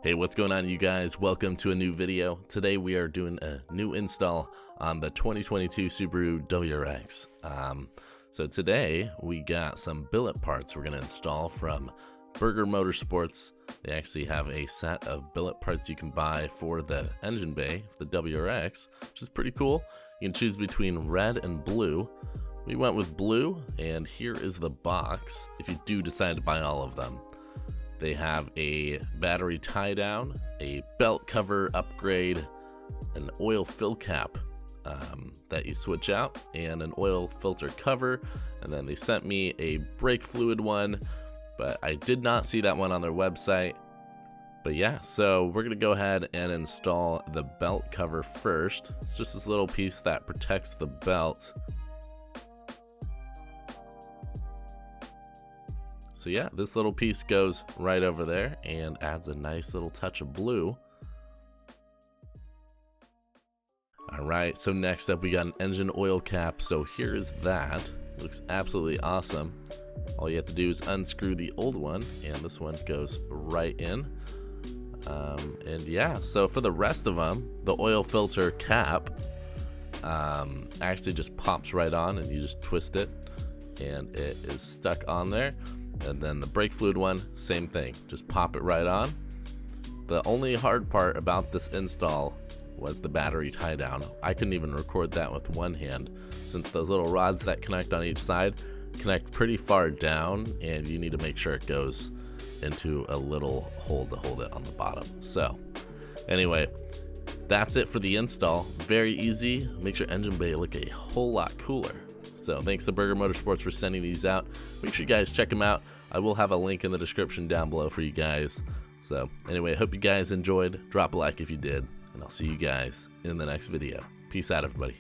Hey, what's going on, you guys? Welcome to a new video. Today we are doing a new install on the 2022 Subaru WRX. So today we got some billet parts we're going to install from Motorsports. They actually have a set of billet parts you can buy for the engine bay, the WRX, which is pretty cool. You can choose between red and blue. We went with blue, and here is the box if you do decide to buy all of them. They have a battery tie down, a belt cover upgrade, an oil fill cap that you switch out, and an oil filter cover. And then they sent me a brake fluid one, but I did not see that one on their website. But yeah, so we're gonna go ahead and install the belt cover first. It's just this little piece that protects the belt. So yeah, this little piece goes right over there and adds a nice little touch of blue. All right, so next up we got an engine oil cap. So here is that. Looks absolutely awesome. All you have to do is unscrew the old one, and this one goes right in. And yeah, so for the rest of them, the oil filter cap actually just pops right on, and you just twist it, and it is stuck on there. And then the brake fluid one, same thing, just pop it right on. The only hard part about this install was the battery tie down. I couldn't even record that with one hand, since those little rods that connect on each side connect pretty far down, and you need to make sure it goes into a little hole to hold it on the bottom. So anyway, that's it for the install. Very easy, makes your engine bay look a whole lot cooler. So thanks to Motorsports for sending these out. Make sure you guys check them out. I will have a link in the description down below for you guys. So anyway, I hope you guys enjoyed. Drop a like if you did, and I'll see you guys in the next video. Peace out, everybody.